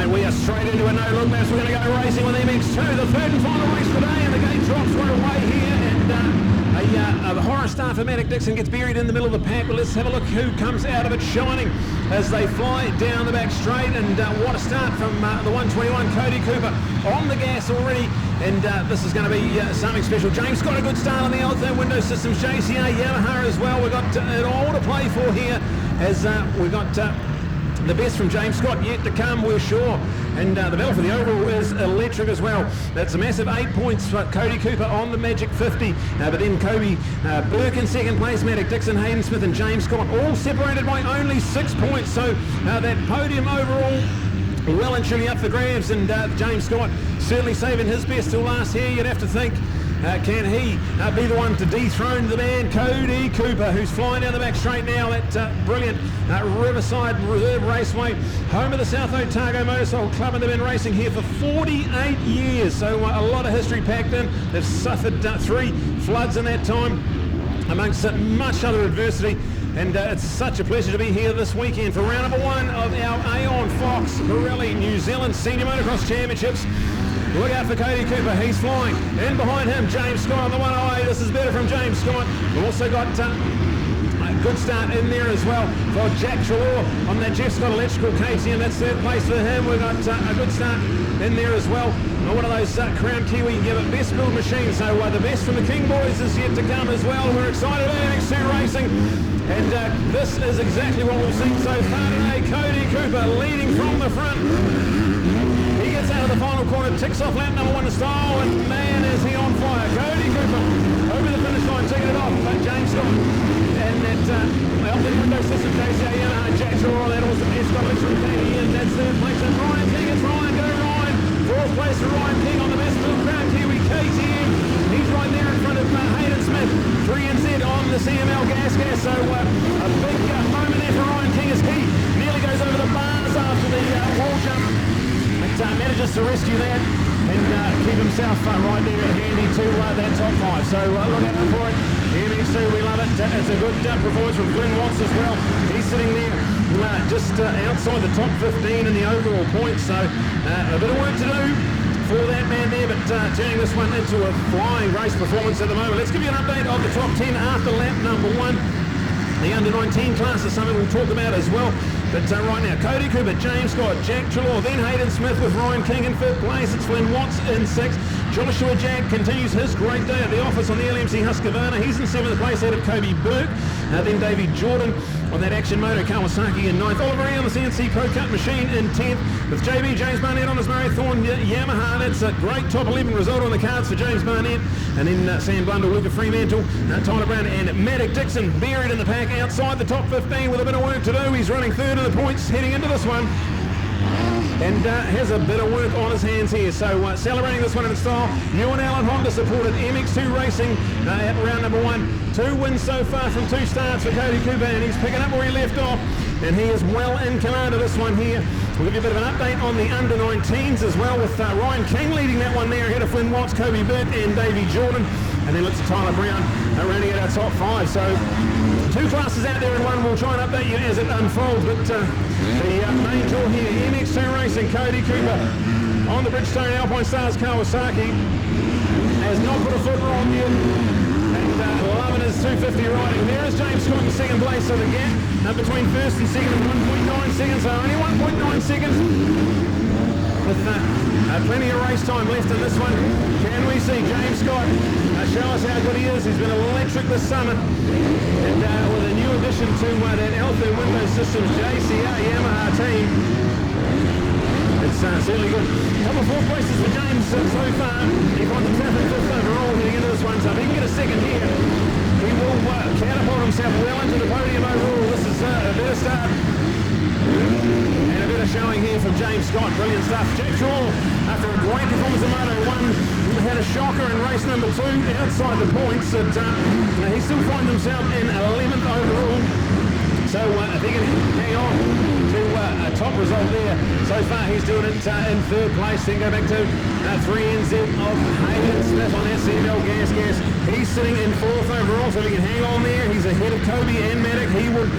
And we are straight into a no-look maps. We're going to go racing with MX2, the third and final race of the day, and the gate drops right away here. And a horror start for Matic Dixon gets buried in the middle of the pack. But let's have a look who comes out of it shining as they fly down the back straight. And what a start from the 121, Cody Cooper on the gas already. And this is going to be something special. James got a good start on the Altho window systems. JCA, Yamaha as well. We've got it all to play for here as we've got the best from James Scott yet to come, we're sure. And the battle for the overall is electric as well. That's a massive 8 points for Cody Cooper on the Magic 50. But then Kobe Burke in second place, Matic Dixon, Hayden Smith and James Scott all separated by only 6 points. So that podium overall well and truly up for grabs, and James Scott certainly saving his best till last here. You'd have to think, can he be the one to dethrone the man Cody Cooper, who's flying down the back straight now. That brilliant Riverside Reserve Raceway, home of the South Otago Motorcycle Club, and they've been racing here for 48 years, so a lot of history packed in. They've suffered 3 floods in that time amongst much other adversity. And it's such a pleasure to be here this weekend for round number 1 of our Aon Fox Pirelli New Zealand Senior Motocross Championships. Look out for Cody Cooper, he's flying. And behind him, James Scott on the 108. This is better from James Scott. We've also got a good start in there as well for Jack Trelaw on that Jeff Scott Electrical KTM. That's third place for him. We've got a good start in there as well. One of those Crown Kiwi best build machines. So the best from the King Boys is yet to come as well. We're excited about MX2 racing. And this is exactly what we've seen so far today. Cody Cooper leading from the front. He gets out of the final corner, ticks off lap number 1 in style, and man is he on fire. Cody Cooper over the finish line, taking it off, but James Scott and that Elton window system, JCA, Yamaha, Jack Trelaw, that was the best got electric KTM. That's third place, and Ryan King, it's Ryan, go Ryan. Fourth place for Ryan King on the best build Crown Kiwi KTM. He's right there in front of Hayden Smith, 3NZ on the CML gas. So a big moment there for Ryan King as he nearly goes over the bars after the wall jump. But manages to rescue that and keep himself right there handy to that top 5. So look out for it. MX2, we love it. It's a good performance from Glenn Watts as well. He's sitting there just outside the top 15 in the overall points. So a bit of work to do for that man there, but turning this one into a flying race performance at the moment. Let's give you an update of the top 10 after lap number 1. The under-19 class is something we'll talk about as well. But right now, Cody Cooper, James Scott, Jack Trelaw, then Hayden Smith with Ryan King in 5th place. It's Flynn Watts in 6th. Joshua Jack continues his great day at the office on the LMC Husqvarna. He's in 7th place out of Kobe Burke. Then Davey Jordan on that Action Moto Kawasaki in 9th. Oliver E on the CNC Pro Cut machine in 10th. With JB, James Barnett on his Murray Thorn Yamaha. That's a great top 11 result on the cards for James Barnett. And then Sam Blundell, Luca Fremantle, Tyler Brown and Matic Dixon buried in the pack outside the top 15 with a bit of work to do. He's running 3rd of the points heading into this one. And has a bit of work on his hands here. So celebrating this one in style, Ewan Allen Honda supported MX2 Racing at round number 1. 2 wins so far from 2 starts for Cody Cooper, and he's picking up where he left off. And he is well in command of this one here. We'll give you a bit of an update on the under-19s as well, with Ryan King leading that one there ahead of Flynn Watts, Kobe Burke and Davey Jordan. And then let's Tyler Brown rounding out our top 5. So 2 classes out there in one. We'll try and update you as it unfolds. But the main draw here, MX2 Racing, Cody Cooper on the Bridgestone Alpine Stars Kawasaki has not put a foot wrong yet. And loving his 250 riding. There is James Scott in 2nd place. So the gap between 1st and 2nd is 1.9 seconds. So only 1.9 seconds. With plenty of race time left in this one. Can we see James Scott show us how good he is? He's been electric this summer. And with a new addition to that Alpha Window Systems JCA Yamaha team, it's certainly good. Couple of 4th places for James so far. He finds himself in 5th overall heading into this one. So if he can get a 2nd here, he will catapult himself well into the podium overall. This is a better start. And a bit of showing here from James Scott. Brilliant stuff. Jack Trelaw, after a great performance in Moto 1, had a shocker in race number 2 outside the points. But he still finds himself in 11th overall. So if he can hang on to top result there. So far he's doing it in third place. Then go back to 3NZ of Hayden Smith on that CML Gas. He's sitting in fourth overall, so if he can hang on there, he's ahead of Kobe and Maddock. He would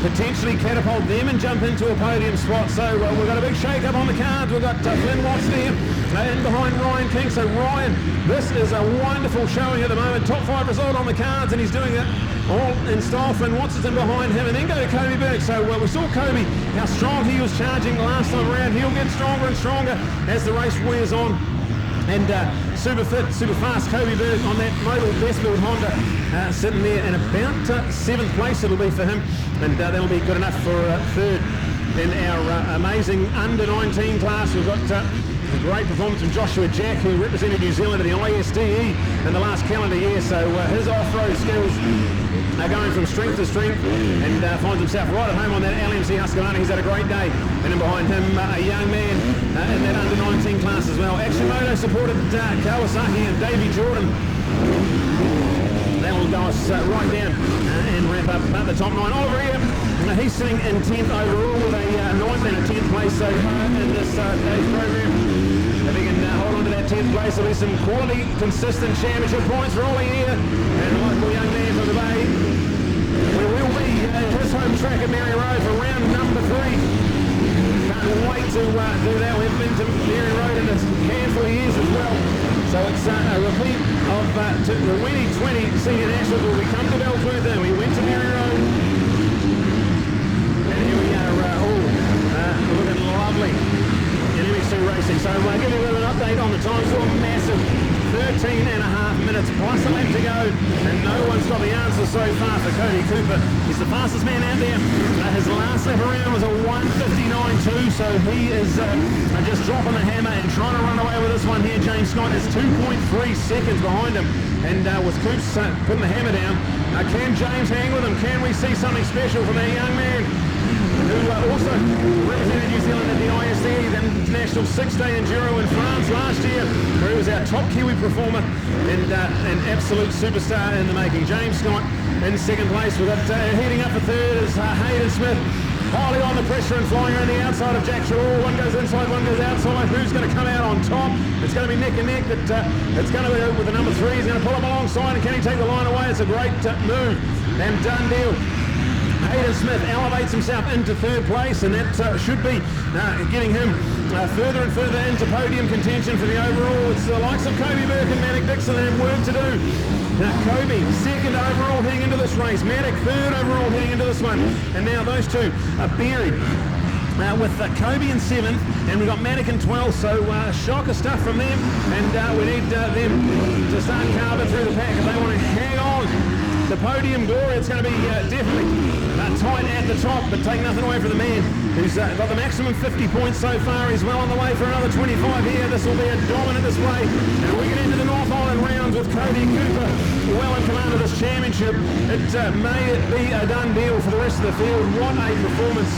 potentially catapult them and jump into a podium spot. So we've got a big shake-up on the cards. We've got Flynn Watts there in behind Ryan King. So Ryan, this is a wonderful showing at the moment. Top 5 result on the cards, and he's doing it all in style. Flynn Watts is in behind him, and then go to Kobe Burke. So we saw Kobe, how strong he was charging last time around. He'll get stronger and stronger as the race wears on. And super fit, super fast Kobe Burke on that Mobil Best Build Honda, sitting there in about 7th place it'll be for him, and that'll be good enough for third in our amazing under-19 class. We've got a great performance from Joshua Jack, who represented New Zealand at the ISDE in the last calendar year, so his off-road skills are going from strength to strength, and finds himself right at home on that LMC Husqvarna. He's had a great day, and then behind him a young man in that under-19 class as well. Akshimoto supported Kawasaki and Davey Jordan. That will go us right down and wrap up about the top 9. Oliver here, he's sitting in 10th overall with a 9th and a 10th place so far in this day's program. If he can hold on to that 10th place, there'll be some quality, consistent championship points for Ollie here. And a local young man from the Bay, we will be at his home track at Mary Road for round number 3. Can't wait to do that. We've been to Mary Road in a handful of years as well. So it's a repeat of the 2020 Senior Nationals where we come to Belford and we went to Mary Road. And here we are, all looking lovely in MX2 Racing. So I'll give you a little update on the time. So a massive 13.5 minutes plus a lap to go, and no one's got the answer so far for Cody Cooper. He's the fastest man out there. His last lap around was a 1:59.2, so he is just dropping the hammer and trying to run away with this one here. James Scott is 2.3 seconds behind him, and with Coops putting the hammer down, can James hang with him? Can we see something special from that young man who also represented New Zealand at the ISDE, the International 6-Day Enduro in France last year, where he was our top Kiwi performer and an absolute superstar in the making. James Scott in 2nd place. We've got heading up for 3rd is Hayden Smith, highly on the pressure and flying around the outside of Jack Trelaw. One goes inside, one goes outside. Who's going to come out on top? It's going to be neck and neck, but it's going to be with the number 3. He's going to pull him alongside, and can he take the line away? It's a great move and done deal. Hayden Smith elevates himself into 3rd place, and that should be getting him further and further into podium contention for the overall. It's the likes of Kobe Burke and Maddock Dixon that have work to do. Kobe, 2nd overall heading into this race. Maddock, 3rd overall heading into this one. And now those two are buried with Kobe in 7th, and we've got Maddock in 12th, so shocker stuff from them. And we need them to start carving through the pack if they want to hang on. The podium glory, it's going to be definitely tight at the top, but take nothing away from the man who's got the maximum 50 points so far. He's well on the way for another 25 here. This will be a dominant display, and we get into the North Island rounds with Cody Cooper well in command of this championship. It may be a done deal for the rest of the field. What a performance.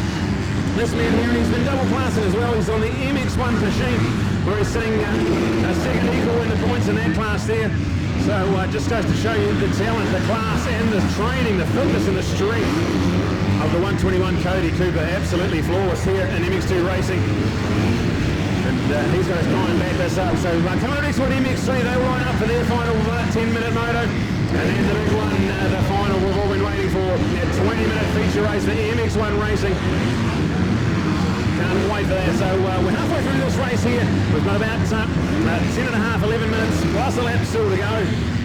This man here, and he's been double classing as well. He's on the MX1 machine, where he's sitting a 2nd equal in the points in that class there. So just goes to show you the talent, the class, and the training, the fitness and the strength of the 121 Cody Cooper. Absolutely flawless here in MX2 Racing. And he's going to try and back this up. So coming up next one, MX3, they line up for their final 10-minute moto. And then the big one, the final we've all been waiting for, a 20-minute feature race for MX1 Racing. Can't wait for that. So we're halfway through this race here. We've got about 10.5, 11 minutes plus a lap still to go,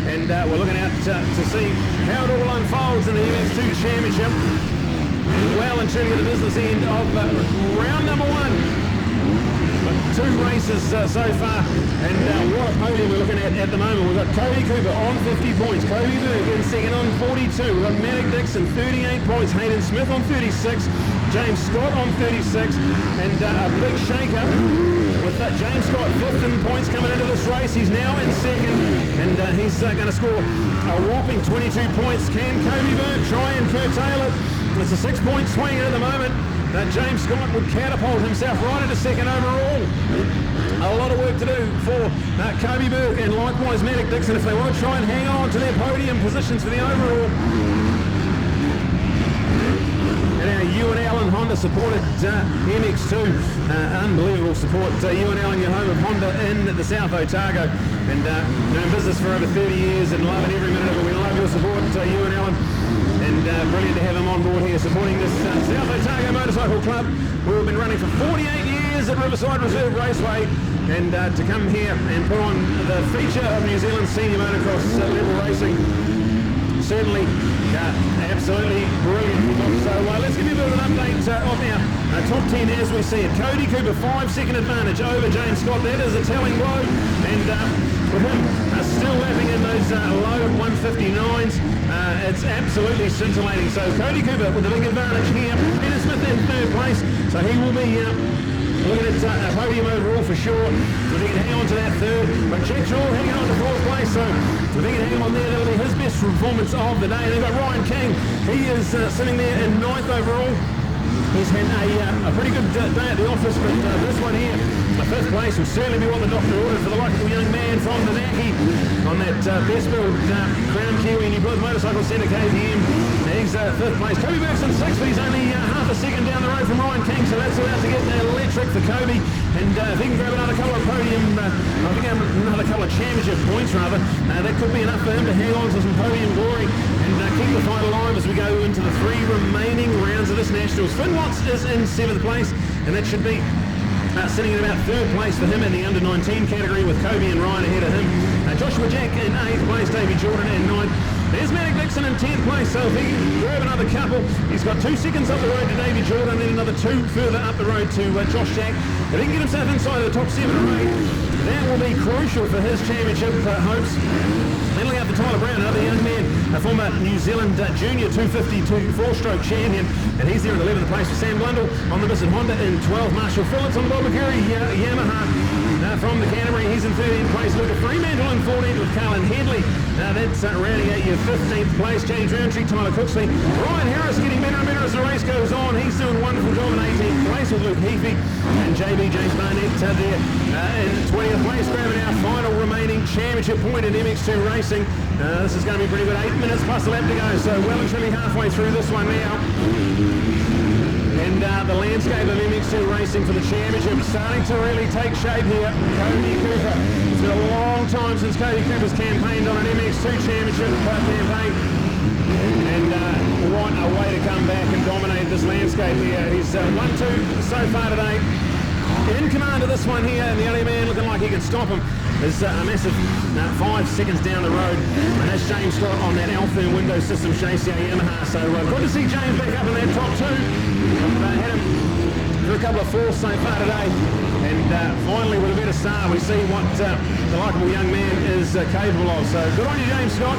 and we're looking out to see how it all unfolds in the MX2 Championship. Well and truly at the business end of round number 1. 2 races so far, and what a podium we're looking at the moment. We've got Cody Cooper on 50 points, Kobe Burke in 2nd on 42, we've got Maddock Dixon 38 points, Hayden Smith on 36, James Scott on 36, and a big shake-up with James Scott 15 points coming into this race. He's now in 2nd, and he's going to score a whopping 22 points. Can Kobe Burke try and curtail it? It's a 6-point swing at the moment. James Scott would catapult himself right into 2nd overall. A lot of work to do for Kobe Burke, and likewise Maddock Dixon if they want to try and hang on to their podium positions for the overall. And our UNL and Honda supported MX2. Unbelievable support. UNL and your home of Honda in the South Otago. And been in business for over 30 years and loving every minute of it. We love your support, UNL. And brilliant to have him on board here supporting this South Otago Motorcycle Club. We've been running for 48 years at Riverside Reserve Raceway. And to come here and put on the feature of New Zealand senior motocross level racing, certainly absolutely brilliant. So let's give you a bit of an update of our top 10 as we see it. Cody Cooper, 5-second advantage over James Scott. That is a telling blow. And with him still lapping in those low 159s, it's absolutely scintillating. So Cody Cooper with a big advantage here. Peter Smith in third place. So he will be looking at a podium overall for sure. If he can hang on to that third. But Jack Shaw hanging on to fourth place. So if he can hang on there, that'll be his best performance of the day. They've got Ryan King. He is sitting there in ninth overall. He's had a pretty good day at the office, but this one here, the fifth place, will certainly be what the doctor ordered for the likable young man from Nanaki on that best build Crown Kiwi New Blood Motorcycle Centre KTM. He's fifth place. Kobe Bergson sixth, but he's only half a second down the road from Ryan King, so that's about to get electric for Kobe. And if he can grab another couple of podium, I think another couple of championship points rather, that could be enough for him to hang on to some podium glory and keep the fight alive as we go into the three remaining rounds of this Nationals. Finn Watts is in seventh place, and that should be sitting at about third place for him in the under-19 category with Kobe and Ryan ahead of him. Joshua Jack in eighth place, Davey Jordan in ninth. There's Manic Dixon in 10th place, so if he can grab another couple, he's got 2 seconds up the road to Davey Jordan, then another 2 further up the road to Josh Jack. If he can get himself inside of the top 7 or 8, that will be crucial for his championship hopes. Handling out to Tyler Brown, another young man, a former New Zealand junior 252 four-stroke champion, and he's there in 11th place for Sam Blundell on the Bissett Honda in 12. Marshall Phillips on the Bob McCurry Yamaha from the Canterbury, he's in 13th place. Luca Fremantle in 14th with Carlin Headley. That's rounding out your 15th place. James Roundtree, Tyler Cooksley. Ryan Harris getting better and better as the race goes on. He's doing a wonderful job in 18th place with Luke Heafy. And JB James Barnett there in 20th place, grabbing our final remaining championship point in MX2 Racing. This is going to be pretty good. 8 minutes plus a lap to go, so well and truly halfway through this one now. And the landscape of MX2 Racing for the championship is starting to really take shape here. Cody Cooper. It's been a long time since Cody Cooper's campaigned on an MX2 championship campaign. And what a way to come back and dominate this landscape here. He's 1-2 so far today. In command of this one here, and the only man looking like he can stop him is a massive 5 seconds down the road. And that's James Scott on that Alpha window system chasing Yamaha. So good to see James back up in that top 2. Had him for a couple of fourths so far today. And finally, with a better start, we see what the likeable young man is capable of. So good on you, James Scott.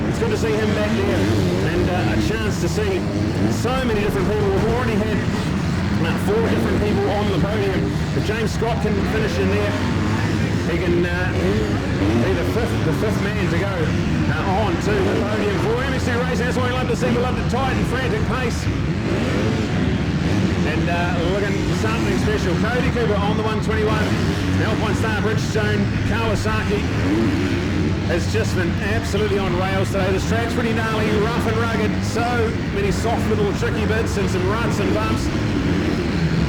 It's good to see him back there. And a chance to see so many different people. We've already had 4 different people on the podium. If James Scott can finish in there, he can be the fifth man to go on to the podium for MXC Racing. That's what we love to see. We love the tight and frantic pace. And looking something special. Cody Cooper on the 121. Alpine Star Bridgestone Kawasaki has just been absolutely on rails today. This track's pretty gnarly, rough and rugged. So many soft little tricky bits and some ruts and bumps.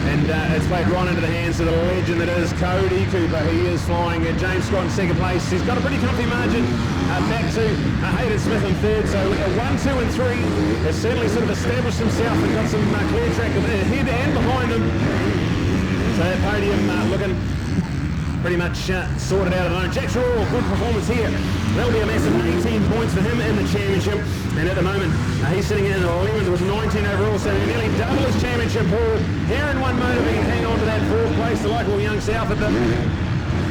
And it's played right into the hands of the legend that is Cody Cooper. He is flying at James Scott in second place. He's got a pretty comfy margin back to Hayden Smith in third. So 1, 2 and 3 has certainly sort of established himself and got some clear track ahead and behind him. So that podium looking pretty much sorted out at the moment. Jack Shaw, good performance here. That'll be a massive 18 points for him in the championship. And at the moment, he's sitting in 11th with 19 overall, so nearly double his championship haul. Here in one motor, he can hang on to that 4th place, the likeable young South at the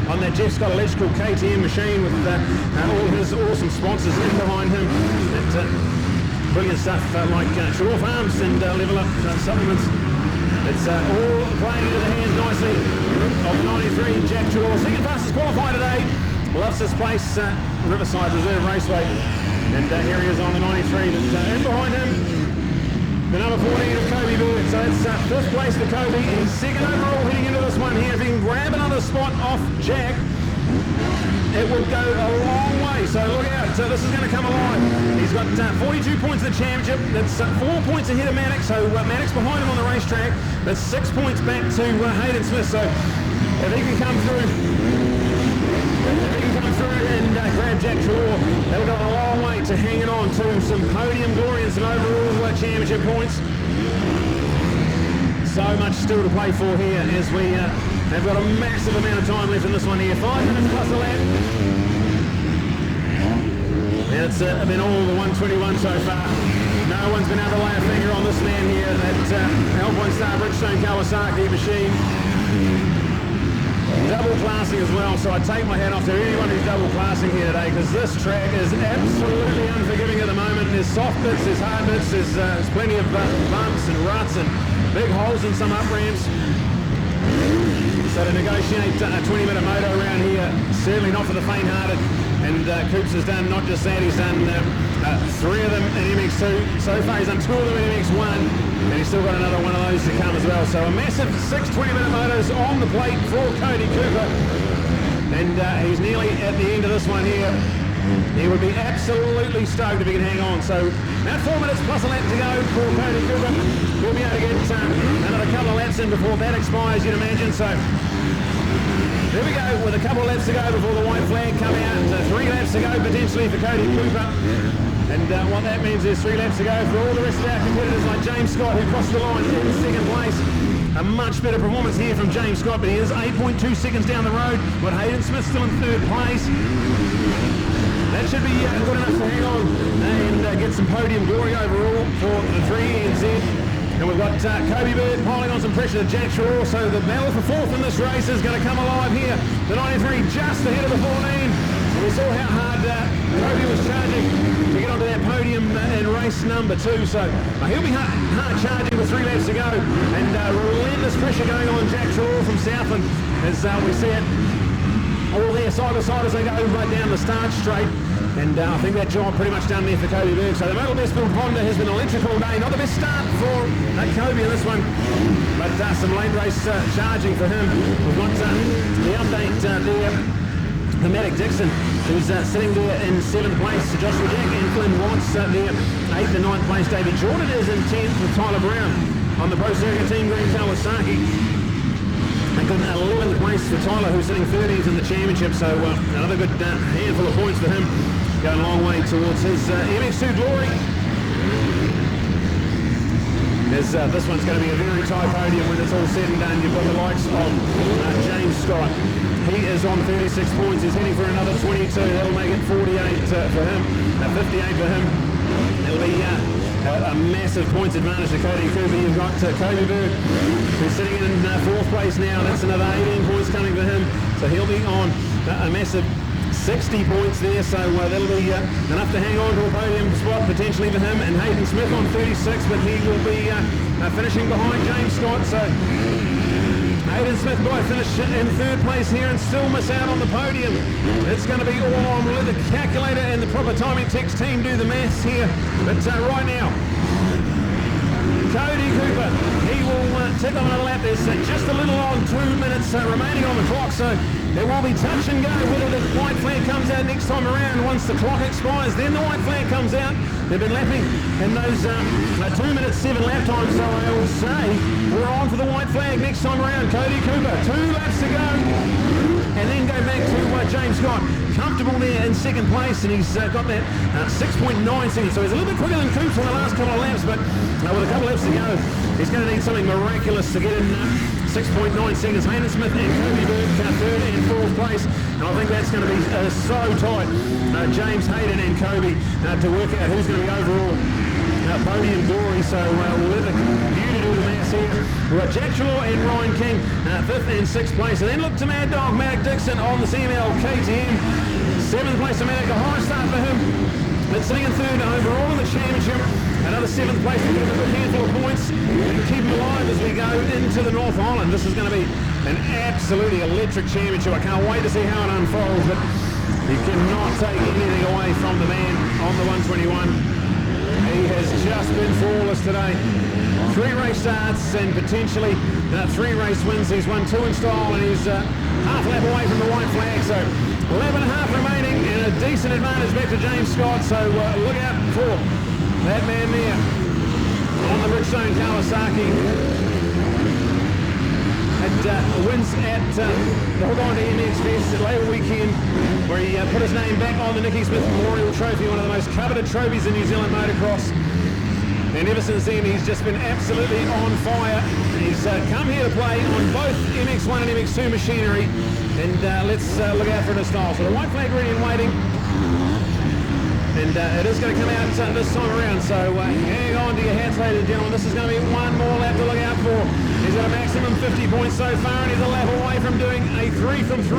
on that Jeff Scott electrical KTM machine with all his awesome sponsors in behind him. Brilliant stuff like Shaw Farms and Level Up Supplements. It's all playing into the hands nicely of 93 Jack Shaw. Second fastest qualifier today. Loves this place, Riverside Reserve Raceway. And here he is on the 93. And behind him, the number 14 of Kobe Bird. So it's 5th place for Kobe. He's second overall heading into this one here. If he can grab another spot off Jack, it will go a long way. So look out, this is going to come alive. He's got 42 points in the championship. That's 4 points ahead of Maddox. So Maddox behind him on the racetrack. That's 6 points back to Hayden Smith. So if he can come through, and grab Jack Trelaw, that'll go a long way to hanging on to some podium glory and some overall championship points. So much still to play for here as we have got a massive amount of time left in this one here. 5 minutes plus a lap. And it's been all the 121 so far. No one's been able to lay a finger on this man here, that Alpine Star Bridgestone Kawasaki machine. Double classing as well, so I take my hat off to anyone who's double classing here today, because this track is absolutely unforgiving at the moment. There's soft bits, there's hard bits, there's plenty of bumps and ruts and big holes in some up ramps. So to negotiate a 20-minute moto around here, certainly not for the faint-hearted. And Coops has done not just that, he's done 3 of them in MX2. So far he's done 2 of them in MX1, and he's still got another one of those to come as well. So a massive 6 20-minute motos on the plate for Cody Cooper. And he's nearly at the end of this one here. He would be absolutely stoked if he can hang on. So about 4 minutes plus a lap to go for Cody Cooper. We'll be able to get another couple of laps in before that expires, you'd imagine. So there we go, with a couple of laps to go before the white flag come out. 3 laps to go potentially for Cody Cooper. And what that means is 3 laps to go for all the rest of our competitors, like James Scott, who crossed the line in second place. A much better performance here from James Scott, but he is 8.2 seconds down the road. But Hayden Smith still in third place. That should be good enough to hang on and get some podium glory overall for the 3ENZ. And we've got Kobe Bird piling on some pressure to Jack Trelaw. So the battle for 4th in this race is going to come alive here. The 93 just ahead of the 14. And we saw how hard Kobe was charging to get onto that podium in race number 2. So he'll be hard charging with 3 laps to go. And relentless pressure going on Jack Trelaw from Southland as we see it all there side by side as they go right down the start straight. And I think that job pretty much done there for Kobe Berg. So the Motor Best Build Honda has been electric all day. Not the best start for Kobe in this one, but some late race charging for him. We've got the update there. The Matic Dixon, who's sitting there in 7th place. Joshua Jack and Flynn Watts there, 8th and 9th place. David Jordan is in 10th with Tyler Brown on the Pro Circuit Team Green Kawasaki. A good 11th place for Tyler, who's sitting 30th in the championship. So another good handful of points for him. Going a long way towards his MX2 glory. As this one's going to be a very tight podium when it's all said and done. You've got the likes of James Scott. He is on 36 points. He's heading for another 22. That'll make it 48 for him. 58 for him. It'll be a massive points advantage to Cody Cooper. You've got Kobe Berg, who's sitting in 4th place now. That's another 18 points coming for him. So he'll be on a massive 60 points there, so that'll be enough to hang on to a podium spot potentially for him. And Hayden Smith on 36, but he will be finishing behind James Scott. So Hayden Smith might finish in 3rd place here and still miss out on the podium. It's going to be all on. We'll let the calculator and the proper timing text team do the maths here. But right now, Cody Cooper, he will tick on another lap. There's just a little on 2 minutes remaining on the clock, so there will be touch and go whether the white flag comes out next time around. Once the clock expires, then the white flag comes out. They've been lapping in those 2 minutes 7 lap times, so I will say we're on for the white flag next time around. Cody Cooper, 2 laps to go, and then go back to James Scott. Comfortable there in 2nd place, and he's got that 6.9 seconds, so he's a little bit quicker than Coops on the last couple of laps, but with a couple of laps to go, he's going to need something miraculous to get in 6.9 seconds. Hayden Smith and Kobe Berg 3rd and 4th place, and I think that's going to be so tight. James, Hayden and Kobe to work out who's going to be overall podium glory. So we'll let the computer do the maths here. We've got Jack Trelaw and Ryan King 5th and 6th place, and then look to Mad Dog Matic Dixon on the CML KTM 7th place. Matic, a high start for him, but sitting in 3rd overall in the championship. Another 7th place to get a good handful of points and keep him alive as we go into the North Island. This is going to be an absolutely electric championship. I can't wait to see how it unfolds, but you cannot take anything away from the man on the 121. He has just been flawless today. 3 race starts and potentially 3 race wins. He's won 2 in style, and he's half lap away from the white flag. So 11 and a half remaining, and a decent advantage back to James Scott. So look out for that man there on the Bridgestone Kawasaki. Wins at the Hold On to MX Fest at Labour Weekend, where he put his name back on the Nicky Smith Memorial Trophy, one of the most coveted trophies in New Zealand motocross. And ever since then, he's just been absolutely on fire. He's come here to play on both MX1 and MX2 machinery. And let's look out for the style. So the white flag ready and waiting. And it is going to come out this time around. So hang on to your hats, ladies and gentlemen. This is going to be one more lap to look out for. He's got a maximum 50 points so far, and he's a lap away from doing a 3 from 3.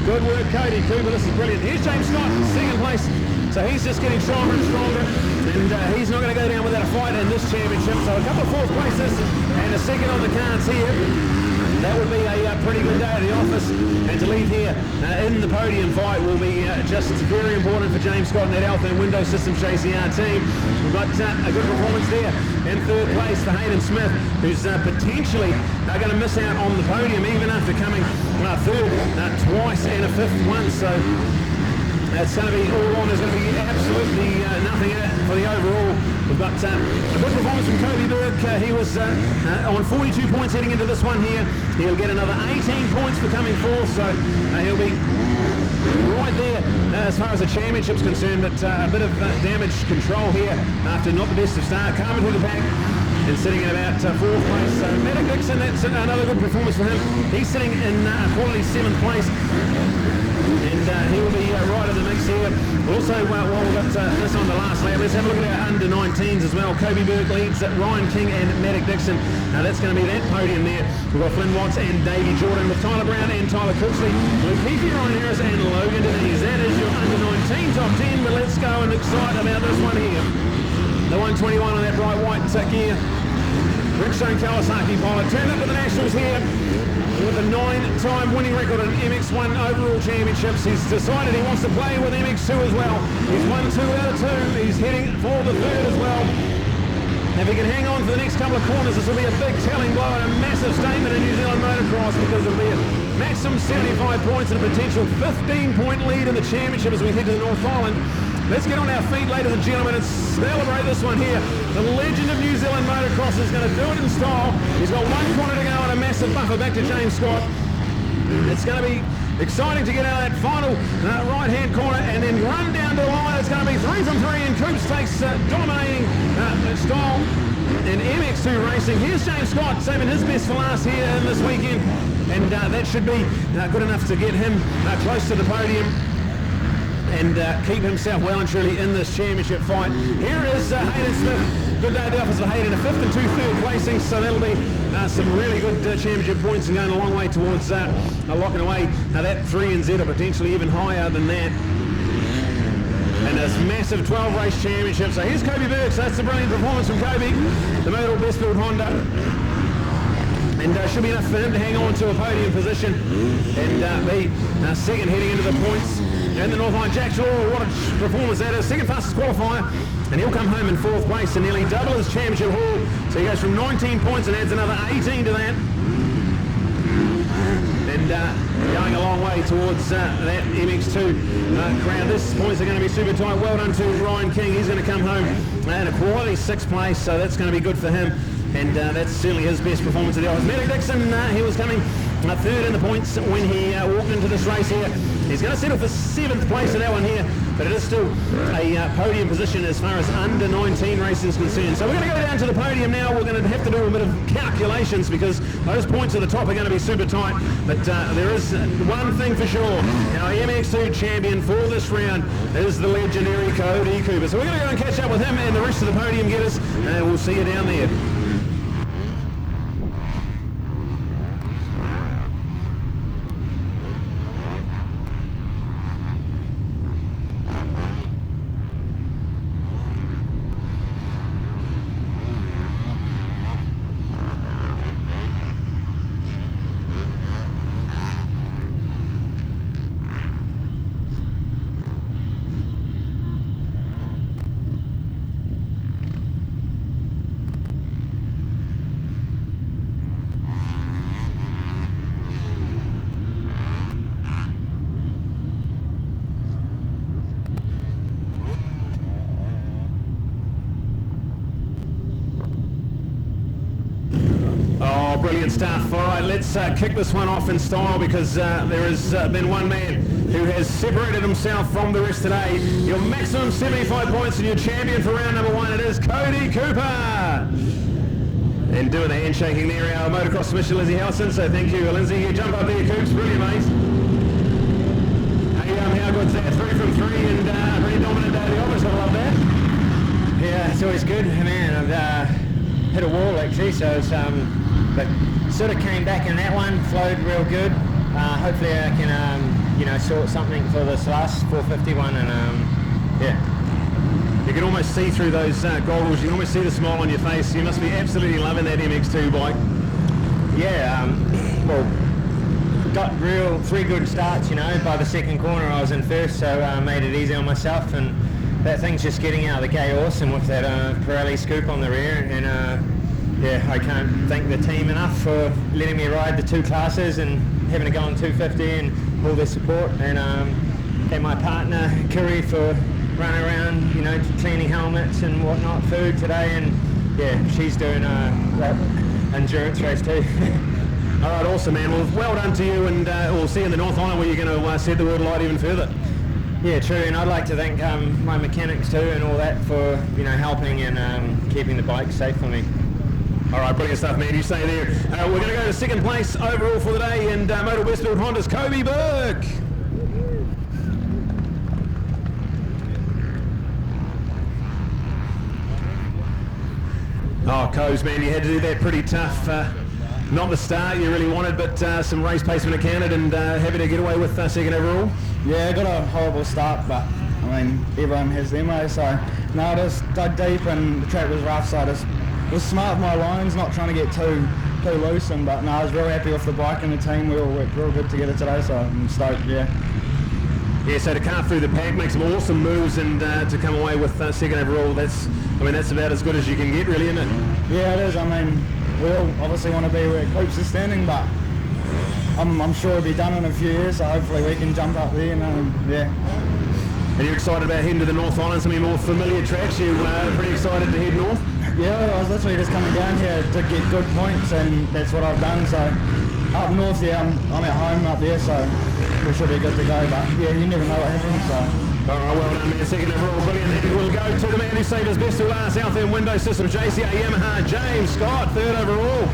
Good work, Cody Cooper. This is brilliant. Here's James Scott, second place. So he's just getting stronger and stronger, and he's not going to go down without a fight in this championship. So a couple of fourth places and a second on the cards here. That would be a pretty good day at the office, and to leave here in the podium fight will be just very important for James Scott and that Alpha and Window Systems JCR team. We've got a good performance there in third place for Hayden Smith, who's potentially going to miss out on the podium even after coming third twice and a fifth once. So it's going to be all on. There's going to be absolutely nothing in it for the overall. We've got a good performance from Kobe Berg. He was on 42 points heading into this one here. He'll get another 18 points for coming fourth, so he'll be right there as far as the championship's concerned. But a bit of damage control here after not the best of start. Coming through the pack and sitting at about fourth place. So Medic Dixon, that's another good performance for him. He's sitting in quality 7th place. And he will be right in the mix here. Also, while we've got this on the last lap, let's have a look at our under-19s as well. Kobe Berg leads Ryan King and Matic Dixon. That's going to be that podium there. We've got Flynn Watts and Davey Jordan with Tyler Brown and Tyler Cooksley, Luke Heafy, Ryan Harris and Logan Denise. That is your under-19 top 10, but let's go and excite about this one here. The 121 on that bright white gear. Bridgestone Kawasaki pilot turned up to the Nationals here with a 9-time winning record in MX1 overall championships. He's decided he wants to play with MX2 as well. He's won 2 out of 2. He's heading for the third as well. If he can hang on for the next couple of corners, this will be a big telling blow and a massive statement in New Zealand motocross, because it'll be a maximum 75 points and a potential 15-point lead in the championship as we head to the North Island. Let's get on our feet, ladies and gentlemen, and celebrate this one here. The legend of New Zealand motocross is going to do it in style. He's got 1 corner to go and a massive buffer back to James Scott. It's going to be exciting to get out of that final right-hand corner and then run down to the line. It's going to be 3 from 3, and Coops takes dominating style in MX2 racing. Here's James Scott saving his best for last here in this weekend, and that should be good enough to get him close to the podium and keep himself well and truly in this championship fight. Here is Hayden Smith. Good day at the office for Hayden, a 5th and 2 third placings, so that'll be some really good championship points and going a long way towards locking away that 3 and Z, or potentially even higher than that. And this massive 12 race championship. So here's Kobe Berg. So that's a brilliant performance from Kobe, the Motor Best Build Honda. And should be enough for him to hang on to a podium position and be second heading into the points. And the North Line, Jack Shaw, what a performance that is. Second fastest qualifier, and he'll come home in 4th place and nearly double his championship haul. So he goes from 19 points and adds another 18 to that. And going a long way towards that MX2 crowd. This points are going to be super tight. Well done to Ryan King. He's going to come home in a quality 6th place, so that's going to be good for him. And that's certainly his best performance of the office. Medic Dixon, he was coming 3rd in the points when he walked into this race here. He's going to settle for 7th place in that one here, but it is still a podium position as far as under 19 racing is concerned. So we're going to go down to the podium now. We're going to have to do a bit of calculations because those points at the top are going to be super tight. But there is one thing for sure. Our MX2 champion for this round is the legendary Cody Cooper. So we're going to go and catch up with him and the rest of the podium getters, and we'll see you down there. brilliant stuff. All right, let's kick this one off in style, because there has been one man who has separated himself from the rest today. Your maximum 75 points and your champion for round number 1, it is Cody Cooper. And doing the handshaking there, our motocross submission, Lindsay Howson. So thank you, Lindsay. You jump up there, Coops. Brilliant, mate. Hey, how good's that? 3 from 3 and pretty dominant day of the office. I love that. Yeah, it's always good, man. I've hit a wall actually, so it's but sort of came back in that one, flowed real good. Hopefully I can sort something for this last 451, and yeah. You can almost see through those goggles. You can almost see the smile on your face. You must be absolutely loving that MX2 bike. Yeah, well, got 3 good starts, by the second corner I was in first, so made it easy on myself, and that thing's just getting out of the gate awesome with that Pirelli scoop on the rear, and yeah, I can't thank the team enough for letting me ride the 2 classes and having to go on 250 and all their support, and my partner Kiri for running around, cleaning helmets and whatnot, food today, and yeah, she's doing that endurance race too. All right, awesome, man. Well done to you, and we'll see you in the North Island, where you're going to set the world alight even further. Yeah, true, and I'd like to thank my mechanics too and all that for helping and keeping the bike safe for me. All right, brilliant stuff, man. You stay there. We're going to go to second place overall for the day, and Motor Westfield Honda's Kobe Burke. Oh, Coes, man, you had to do that pretty tough. Not the start you really wanted, but some race pace when it counted, and happy to get away with second overall. Yeah, I got a horrible start, but I mean, everyone has their way, so no, I just dug deep and the track was rough, so I just was smart with my lines, not trying to get too loose, but no, I was real happy with the bike and the team. We all worked real good together today, so I'm stoked, yeah. Yeah, so to carve through the pack, make some awesome moves, and to come away with second overall, that's about as good as you can get, really, isn't it? Yeah, it is. I mean, we all obviously want to be where Coops is standing, but I'm sure it'll be done in a few years, so hopefully we can jump up there, yeah. Are you excited about heading to the North Island, some of your more familiar tracks? You pretty excited to head north? Yeah, I was literally just coming down here to get good points, and that's what I've done, so up north, yeah, I'm at home up there, so we should be good to go, but yeah, you never know what happens, so. All right, well done, man. Second overall, brilliant. And we'll go to the man who saved us best to last, South End Window System, JCA Yamaha, James Scott, third overall.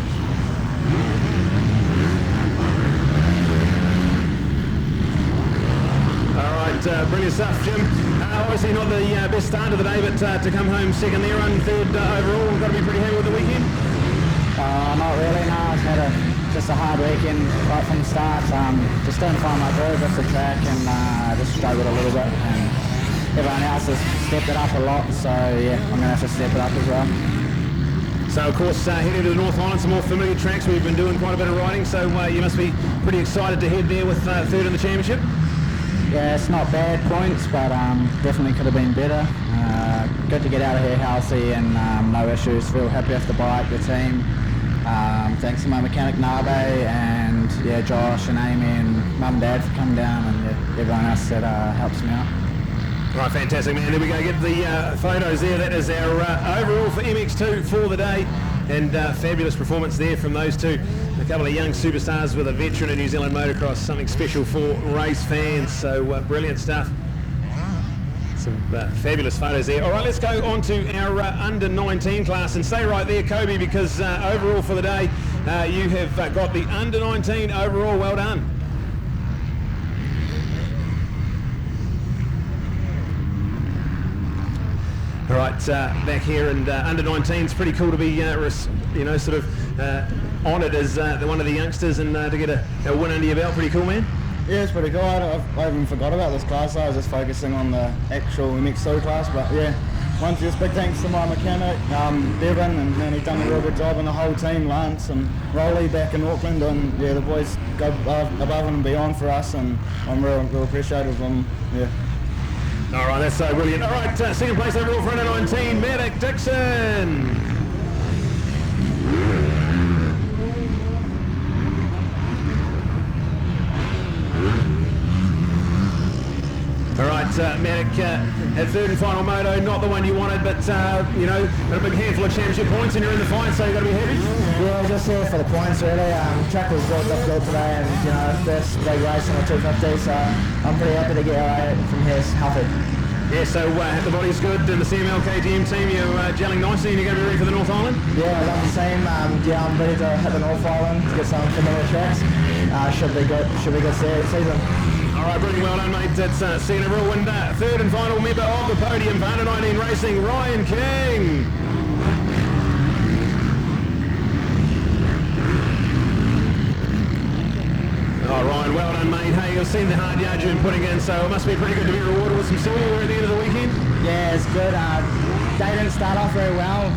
All right, brilliant stuff, Jim. Obviously not the best start of the day, but to come home second there and third overall, got to be pretty happy with the weekend? Not really, no. I've had just a hard weekend right from the start. Just didn't find my groove with the track, and just struggled a little bit. And everyone else has stepped it up a lot, so yeah, I'm going to have to step it up as well. So of course, heading to the North Island, some more familiar tracks. We've been doing quite a bit of riding, so you must be pretty excited to head there with third in the championship. Yeah, it's not bad points, but definitely could have been better. Good to get out of here healthy and no issues. Real happy with the bike, the team. Thanks to my mechanic Nabe, and yeah, Josh and Amy and Mum and Dad for coming down, and yeah, everyone else that helps me out. All right, fantastic, man. There we go. Get the photos there. That is our overall for MX2 for the day, and fabulous performance there from those two. A couple of young superstars with a veteran of New Zealand motocross, something special for race fans. So brilliant stuff. Some fabulous photos there. All right, let's go on to our under 19 class, and stay right there, Kobe, because overall for the day, you have got the under 19 overall. Well done. All right, back here, and under 19 is pretty cool to be, sort of honoured as one of the youngsters, and to get a win under your belt. Pretty cool, man. Yeah, it's pretty cool. I even forgot about this class. I was just focusing on the actual MX2 class, but yeah, once just big thanks to my mechanic, Bevan, and man, he's done a real good job, and the whole team, Lance and Rolly back in Auckland, and yeah, the boys go above and beyond for us, and I'm real appreciative of them. Yeah. All right, that's so brilliant. All right, second place overall for under 19, Medic Dixon. All right, Matic, at third and final moto, not the one you wanted, but you know, got a big handful of championship points and you're in the fight, so you've got to be happy. Yeah, just here for the points really. Track was really difficult today, and you know, first big race on the 250, so I'm pretty happy to get away from here healthy. Yeah, so the body's good and the CML KTM team, you're gelling nicely and you're going to be ready for the North Island? Yeah, I love the team. Yeah, I'm ready to hit the North Island to get some familiar tracks. Should be good season. All right, pretty well done, mate. It's Cena Rule and third and final member of the podium for Under 19 Racing, Ryan King. Oh, Ryan, well done, mate. Hey, you've seen the hard yards you've been putting in, so it must be pretty good to be rewarded with some silverware at the end of the weekend. Yeah, it's good. They didn't start off very well.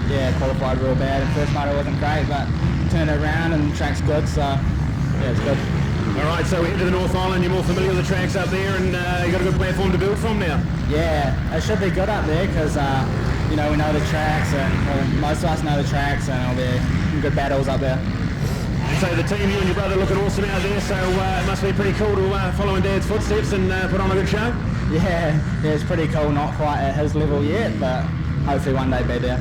Yeah, qualified real bad. First motor wasn't great, but turned it around and the track's good, so yeah, it's good. All right, so we head to the North Island. You're more familiar with the tracks up there, and you've got a good platform to build from now. Yeah, it should be good up there because you know, we know the tracks, and well, most of us know the tracks, and there'll be good battles up there. So the team, you and your brother, looking awesome out there, so it must be pretty cool to follow in Dad's footsteps and put on a good show. Yeah, it's pretty cool. Not quite at his level yet, but hopefully one day be there.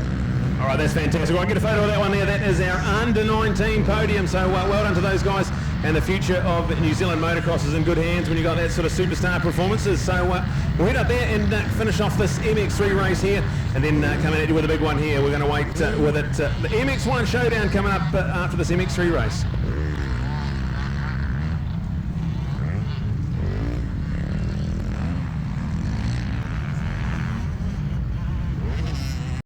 All right, that's fantastic. I'll get a photo of that one there. That is our under 19 podium, so well done to those guys. And the future of New Zealand motocross is in good hands when you've got that sort of superstar performances. So we'll head up there and finish off this MX3 race here, and then coming at you with a big one here. We're going to wait with it, the MX1 showdown coming up after this MX3 race.